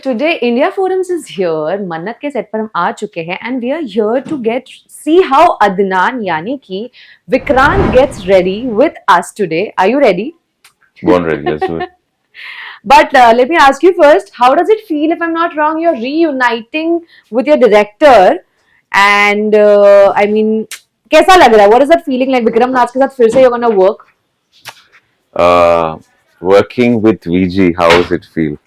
today India Forums is here. मन्नत के set पर हम आ चुके हैं and we are here to see how Adnan यानी कि Vikrant gets ready with us today. Are you ready? Born ready, let's do it. But let me ask you first, how does it feel, if I'm not wrong, you're reuniting with your director and I mean, कैसा लग रहा है? What is that feeling like? Vikram Raj के साथ फिर से you're gonna work? Working with VG, how does it feel?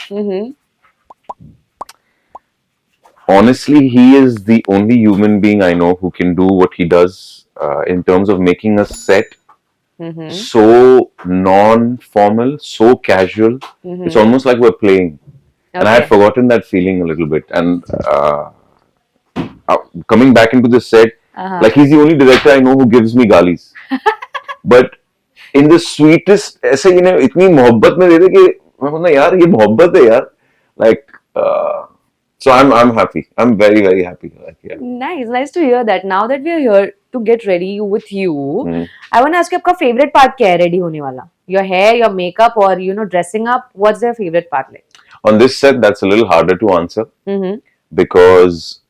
Honestly, he is the only human being I know who can do what he does in terms of making a set so non-formal, so casual. It's almost like we're playing. And I had forgotten that feeling a little bit. And coming back into the set, like he's the only director I know who gives me galis. But in the sweetest, ऐसे you know इतनी मोहब्बत में दे दे कि मैं बोलता यार ये मोहब्बत है यार. Like so I'm happy. I'm very happy. Like, yeah. Nice to hear that. Now that we are here to get ready with you, I want to ask you, आपका favorite part क्या है ready होने वाला? Your hair, your makeup, or you know dressing up. What's your favorite part like? On this set, that's a little harder to answer because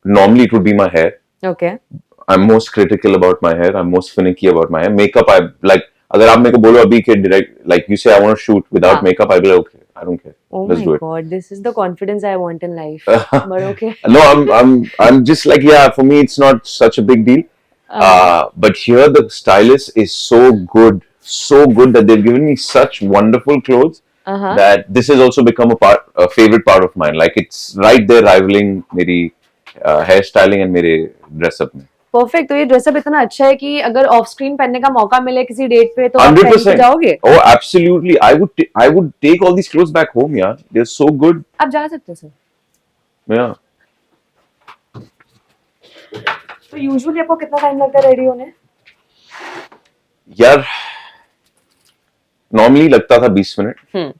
normally it would be my hair. Okay. I'm most critical about my hair. I'm most finicky about my hair. Makeup, I like. अगर आप मेरे को बोलो अभी के direct, like you say, I want to shoot without makeup, I'll be like, okay, I don't care. Oh Let's do my it. God, this is the confidence I want in life. But okay. No, I'm just like, yeah, for me it's not such a big deal. But here the stylist is so good that they've given me such wonderful clothes that this has also become a favorite part of mine. Like it's right there rivaling मेरी hairstyling and मेरे dress up में. Perfect. तो ये dress up इतना अच्छा है कि अगर ऑफ स्क्रीन पहनने का मौका मिले किसी डेट पे तो आप 100%. पहन के जाओगे? Oh, absolutely. I would take all these clothes back home, यार. They're so good. आप जा सकते हो सर. Yeah. तो यूजुअली आपको कितना टाइम लगता है रेडी होने? यार नॉर्मली लगता था 20 मिनट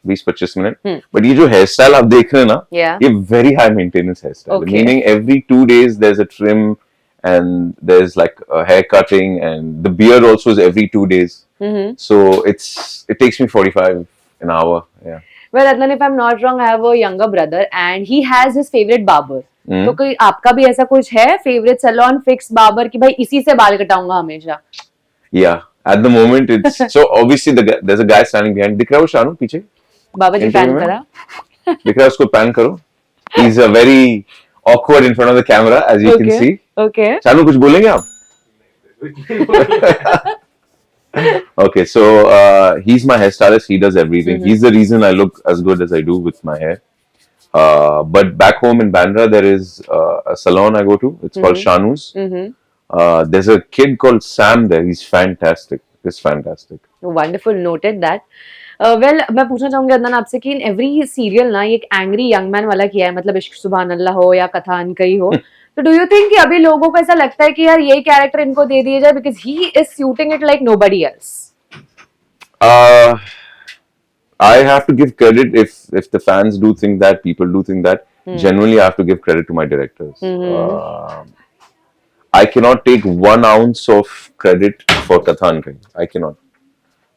20-25 मिनट बट ये जो हेयर स्टाइल आप देख रहे हैं ना ये very high maintenance hairstyle meaning every 2 days there's a trim and there's like a hair cutting and the beard also is every 2 days so it takes me 45 an hour. Yeah. Well, Adnan, if I'm not wrong, I have a younger brother and he has his favorite barber. तो कोई आपका भी ऐसा कुछ है favourite salon fix barber कि भाई इसी से बाल कटाऊंगा हमेशा? Yeah, at the moment it's so obviously there's a guy standing behind. दिख रहा है वो शानू पीछे? बाबा जी पैन करा. दिख रहा है उसको पैन करो. He's a very awkward in front of the camera as you can see. Okay. Shanu कुछ बोलेंगे आप? Okay, so he's my hairstylist. He does everything. He's the reason I look as good as I do with my hair. But back home in Bandra, there is a salon I go to. It's called Shanu's. There's a kid called Sam there. He's fantastic. He's fantastic. Wonderful. Noted that. Well, मैं पूछना चाहूंगी अदनान आपसे कि in every serial ना एक angry young man वाला किया है मतलब इश्क सुभान अल्लाह हो या कथा अनकही हो तो डू यू थिंक कि अभी लोगों को ऐसा लगता है कि यार ये कैरेक्टर इनको दे दिया जाए because he is suiting it like nobody else? I have to give credit if the fans do think that, people do think that. Genuinely, I have to give credit to my directors. I cannot take 1 ounce of credit for Katha Ankai. I cannot.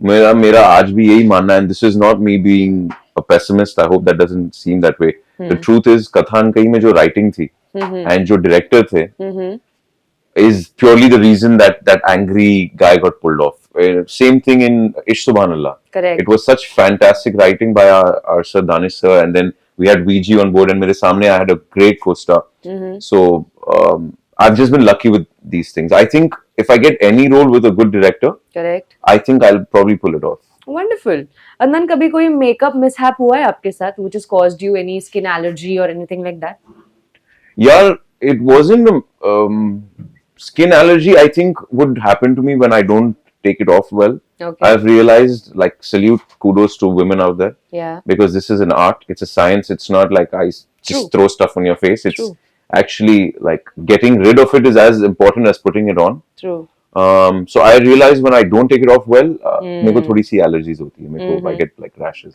मेरा आज भी यही मानना है and this is not me being a pessimist. I hope that doesn't seem that way. The truth is Katha Ankai में जो writing थी and जो director थे is purely the reason that angry guy got pulled off. Same thing in Ish Subhanallah. Correct. It was such fantastic writing by our sir Danish sir, and then we had VG on board, and मेरे सामने I had a great co-star. So I've just been lucky with these things. I think if I get any role with a good director, correct, I think I'll probably pull it off. Wonderful. Adnan, कभी कोई makeup mishap हुआ है आपके साथ which has caused you any skin allergy or anything like that? Yeah, it wasn't skin allergy. I think would happen to me when I don't take it off well. Okay. I've realized, like, salute, kudos to women out there. Yeah. Because this is an art. It's a science. It's not like I just throw stuff on your face. It's actually like getting rid of it is as important as putting it on. True. So I realize when I don't take it off well, मेरे को थोड़ी सी allergies होती है. मेरे को I get like rashes.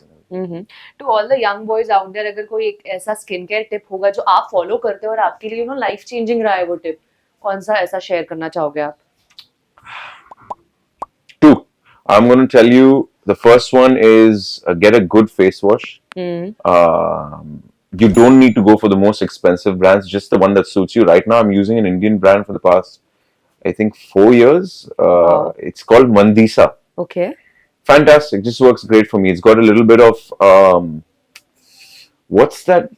To all the young boys out there, अगर कोई एक ऐसा स्किन केयर टिप होगा जो आप फॉलो करते हो और आपके लिए लाइफ चेंजिंग रहा है वो टिप, कौन सा ऐसा शेयर करना चाहोगे आप? Two. I'm going to tell you The first one is get a good face wash. You don't need to go for the most expensive brands, just the one that suits you. Right now, I'm using an Indian brand for the past, I think, 4 years. Wow. It's called Mandisa. Okay. Fantastic. Just works great for me. It's got a little bit of what's that?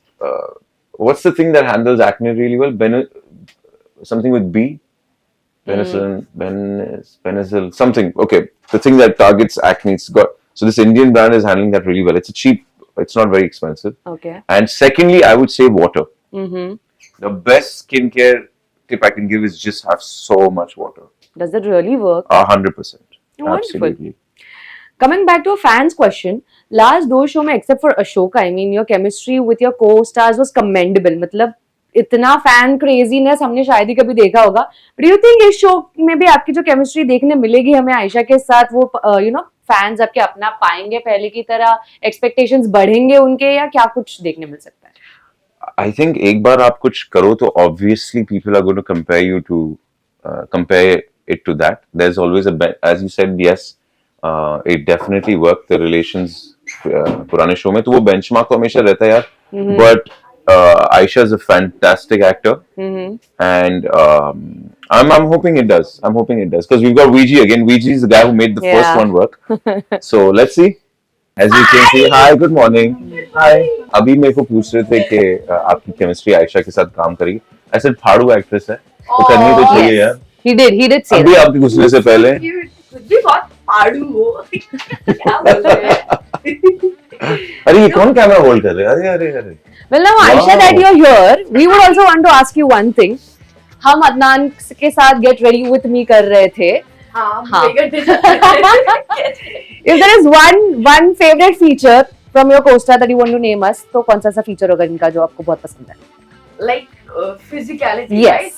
What's the thing that handles acne really well? Something with B. Penicillin, something. Okay, the thing that targets acne. It's got so this Indian brand is handling that really well. It's a cheap. It's not very expensive. Okay. And secondly, I would say water. Mm-hmm. The best skincare tip I can give is just have so much water. Does it really work? 100%. Wonderful. Absolutely. Coming back to a fan's question, last दो show में except for Ashoka, I mean your chemistry with your co-stars was commendable. मतलब इतना fan craziness हमने शायद ही कभी देखा होगा. But do you think इस show में भी आपकी जो chemistry देखने मिलेगी हमें आयशा के साथ वो fans आपके अपना पाएंगे पहले की तरह, expectations बढ़ेंगे उनके या क्या कुछ देखने मिल सकता है? I think एक बार आप कुछ करो तो obviously people are going to compare it to that. There's always as you said, yes, it definitely worked. The relations पुराने show में तो वो benchmark तो हमेशा रहता है यार. But Aisha is a fantastic actor, and I'm hoping it does. I'm hoping it does because we've got VG again. VG is the guy who made the first one work. So let's see. As you can see, hi, good morning. Hi. अभी मेरे को पूछ रहे थे कि आपकी chemistry Ayesha के साथ काम करेगी. I said फाड़ू actress है, तो करनी तो चाहिए यार. He did say अभी that. आपके पूछने से पहले. कुछ भी बहुत फाड़ू हो. क्या बोल रहे हैं? अरे ये कौन कैमरा होल्ड कर रहे हैं? अरे. Well, now Aisha, that you're here, we would also want to ask you one thing. हम अदनान के साथ Get Ready With Me कर रहे थे. हाँ. If there is one favorite feature from your co-star that you want to name us, तो कौन सा feature होगा इनका जो आपको बहुत पसंद है? Like physicality, Yes. right?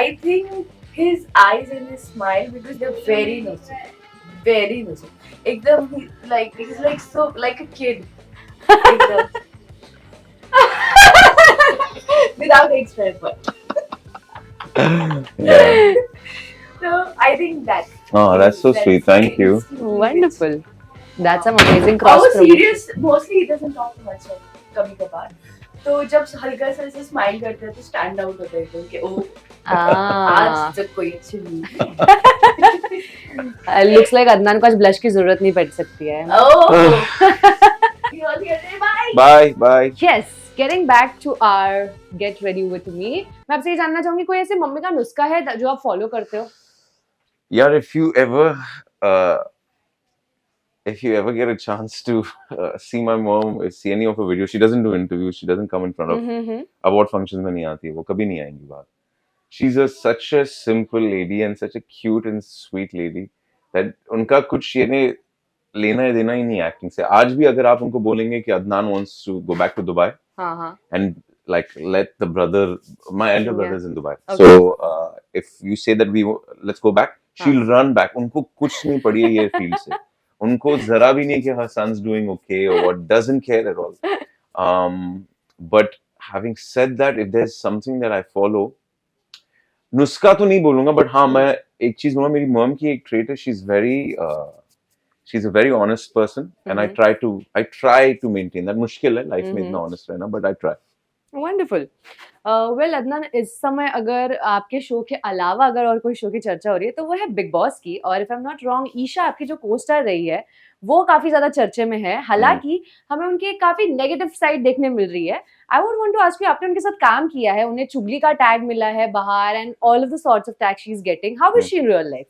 I think his eyes and his smile, because they're very innocent, very innocent. एकदम he's like so like a kid. एकदम. Without express word. Yeah. So I think that. Oh, that's so sweet. Thank you. Wonderful. That's some amazing और वो cross. serious, mostly he doesn't talk much कभी कभार. तो जब हल्का सा ऐसे स्माइल करते हैं तो स्टैंड आउट होता है कि ओ आज तक कोई अच्छी नहीं. Looks like अदनान को आज ब्लश की जरूरत नहीं पड़ सकती है. Bye. Yes, getting back to our Get Ready With Me. मैं आपसे ये जानना चाहूंगी कोई ऐसे मम्मी का नुस्खा है जो आप फॉलो करते हो? Yeah, if you ever get a chance to see my mom, see any of her videos, she doesn't do interviews, she doesn't come in front of award functions में नहीं आती है, वो कभी नहीं आएंगी बाहर. She's such a simple lady and such a cute and sweet lady that उनका कुछ ये नहीं लेना देना ही नहीं एक्टिंग से. आज भी अगर आप उनको बोलेंगे कि Adnan wants to go back to Dubai and like let the my elder brother is in Dubai. Okay. So if you say that let's go back, she'll run back. उनको कुछ नहीं पड़ी है ये फील्ड से. उनको जरा भी नहीं कि her son's doing okay or what, doesn't care at all. But having said that, if there's something that I follow, नुस्खा तो नहीं बोलूंगा, but हाँ मैं एक चीज बोलूंगा, मेरी मॉम की एक trait है, she's a very honest person, and I try to maintain that. मुश्किल है लाइफ में इतना honest रहना, but I try. Wonderful. Well, Adnan, इस समय अगर आपके शो के अलावा अगर और कोई शो की चर्चा हो रही है तो वो है बिग बॉस की, और if I am not wrong, Isha आपकी जो को-स्टार रही है वो काफी ज्यादा चर्चे में है. हालांकि हमें उनकी एक काफी नेगेटिव साइड देखने मिल रही है. I would want to ask you, आपने उनके साथ काम किया है, उन्हें चुगली का टैग मिला है बाहर and all of the sorts of tag she is getting. How is she in real life?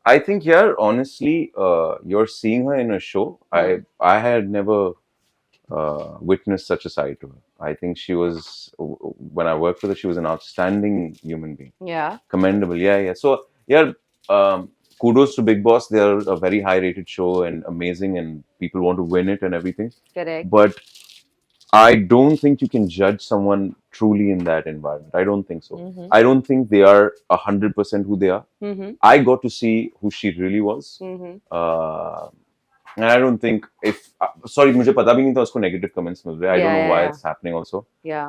I think here, honestly, you're seeing her in a show. I had never witnessed such a side to her. I think she was, when I worked with her, she was an outstanding human being. Yeah. Commendable. Yeah. So, yeah, kudos to Big Boss. They're a very high-rated show and amazing, and people want to win it and everything. Correct. But I don't think you can judge someone truly in that environment. I don't think so. I don't think they are 100% who they are. I got to see who she really was. And I don't think sorry, मुझे पता भी नहीं था उसको negative comments मिल रहे. I don't know why it's happening also. Yeah.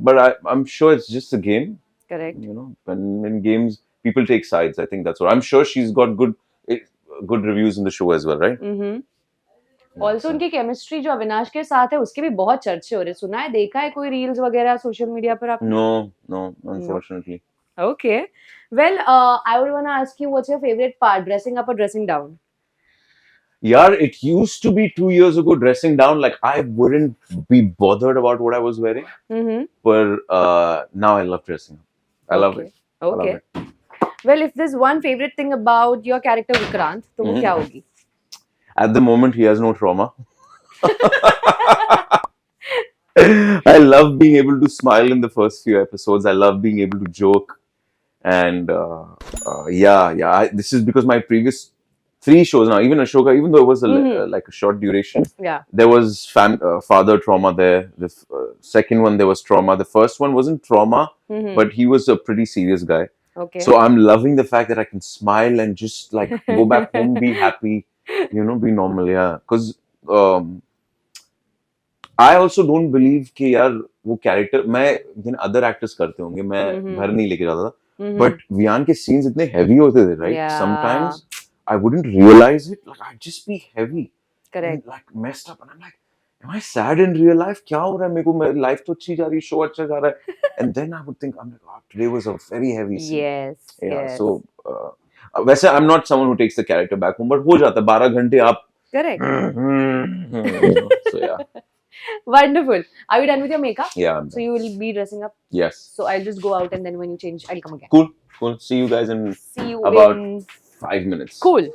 But I'm sure it's just a game. Correct. You know, when in games people take sides. I think that's what. I'm sure she's got good good reviews in the show as well, right? Also उनकी chemistry जो अविनाश के साथ है उसके भी बहुत चर्चे हो रहे, सुना है, देखा है कोई रील्स वगैरह सोशल मीडिया पर आपने? No, unfortunately. Okay. Well, I would want to ask you, what's your favorite part, dressing up or dressing down? Yeah, it used to be 2 years ago dressing down, like I wouldn't be bothered about what I was wearing. Mm-hmm. But now I love dressing up. I love it. I love Okay. it. Well, if there's one favorite thing about your character Vikrant, तो वो क्या होगी? At the moment, he has no trauma. I love being able to smile in the first few episodes. I love being able to joke. And this is because my previous 3 shows now, even Ashoka, even though it was like a short duration, Yeah. there was father trauma there. The second one, there was trauma. The first one wasn't trauma, but he was a pretty serious guy. Okay. So I'm loving the fact that I can smile and just like go back home, be happy, be normal. Yeah, because I also don't believe कि यार वो character मैं other actors करते होंगे, मैं घर नहीं लेके जाता था, but Vian के scenes इतने heavy होते थे, right? Yeah. Sometimes I wouldn't realize it, like I'd just be heavy, Correct. and, like messed up, and I'm like, am I sad in real life? क्या हो रहा है मेरे को? मेरी life तो अच्छी जा रही है, show अच्छा जा रहा है, and then I would think, I'm like, oh, today was a very heavy scene. Yes. Yeah, Yes. so वैसे I'm not someone who takes the character back home, but हो जाता है 12 घंटे आप. Correct. So yeah. Wonderful. Are you done with your makeup? Yeah. I'm So you will be dressing up. Yes. So I'll just go out and then when you change, I'll come again. Cool. See you guys in See you about in 5 minutes. Cool.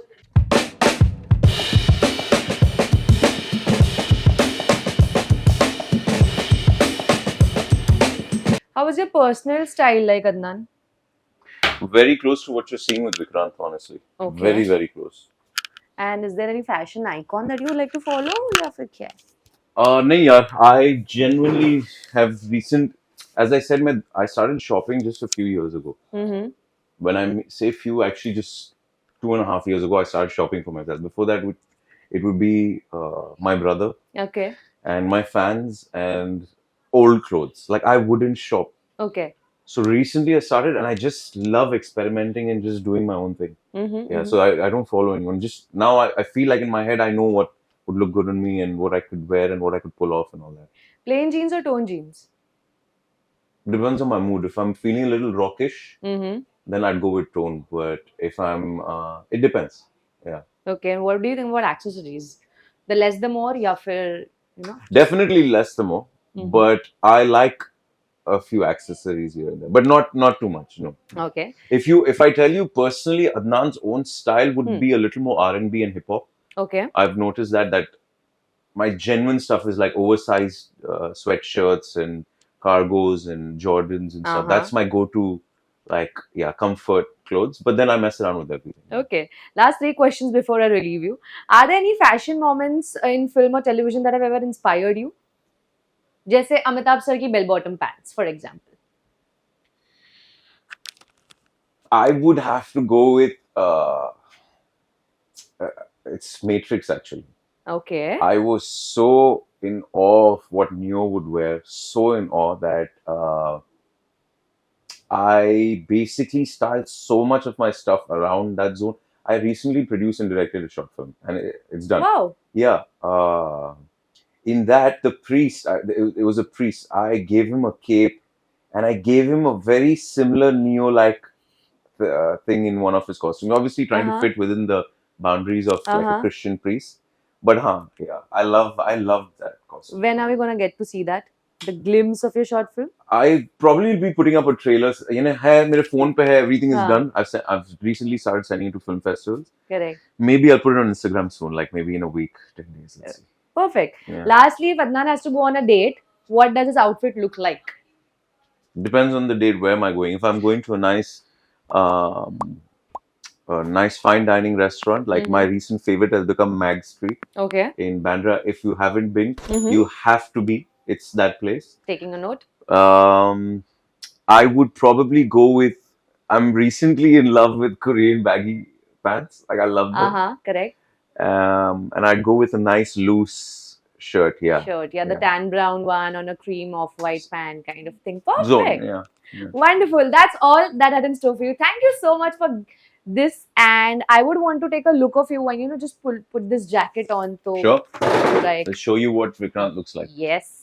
How was your personal style like, Adnan? Very close to what you're seeing with Vikrant, honestly. Okay. Very, very close. And is there any fashion icon that you would like to follow? या फिर क्या है? नहीं यार, I genuinely have as I said, I started shopping just a few years ago. Mm-hmm. When I say few, actually just 2.5 years ago, I started shopping for myself. Before that, it would be my brother Okay. and my fans and old clothes. Like I wouldn't shop. Okay. So recently I started, and I just love experimenting and just doing my own thing. Mm-hmm. Yeah, so I don't follow anyone. Just now I feel like in my head I know what would look good on me and what I could wear and what I could pull off and all that. Plain jeans or tone jeans? Depends on my mood. If I'm feeling a little rockish, Mm-hmm. then I'd go with tone. But if I'm, it depends. Yeah. Okay. And what do you think about accessories? The less the more, या फिर Definitely less the more. Mhm. But I like a few accessories here and there, but not too much. No. Okay. If I tell you personally, Adnan's own style would be a little more R&B and hip hop. Okay. I've noticed that my genuine stuff is like oversized sweatshirts and cargos and Jordans and stuff. That's my go-to, like, comfort clothes. But then I mess around with everything. Okay. Last 3 questions before I relieve you. Are there any fashion moments in film or television that have ever inspired you? जैसे Amitabh sir की bell bottom pants, for example. I would have to go with it's Matrix actually. Okay. I was so in awe of what Neo would wear, so in awe that I basically styled so much of my stuff around that zone. I recently produced and directed a short film, and it's done. Wow. Yeah. In that, the priest, it was a priest. I gave him a cape, and I gave him a very similar Neo-like thing in one of his costumes. Obviously, trying to fit within the boundaries of like a Christian priest. But I love that costume. When are we gonna get to see that? The glimpse of your short film? I probably will be putting up a trailer. You know, hai, mere phone pe hai, everything is done. I've recently started sending it to film festivals. Correct. Maybe I'll put it on Instagram soon, like maybe in a week, 10 days. Let's see. Perfect. Yeah. Lastly, if Adnan has to go on a date, what does his outfit look like? Depends on the date. Where am I going? If I'm going to a nice fine dining restaurant, like my recent favorite has become Mag Street. Okay. In Bandra. If you haven't been, you have to be. It's that place. Taking a note. I would probably go with. I'm recently in love with Korean baggy pants. Like I love them. Correct. And I'd go with a nice loose shirt. Yeah. Shirt. Yeah, the tan brown one on a cream off-white pant kind of thing. Perfect. Zone. Yeah. Wonderful. That's all that I had in store for you. Thank you so much for this, and I would want to take a look of you and just put this jacket on. So Sure. like I'll show you what Vikrant looks like. yes.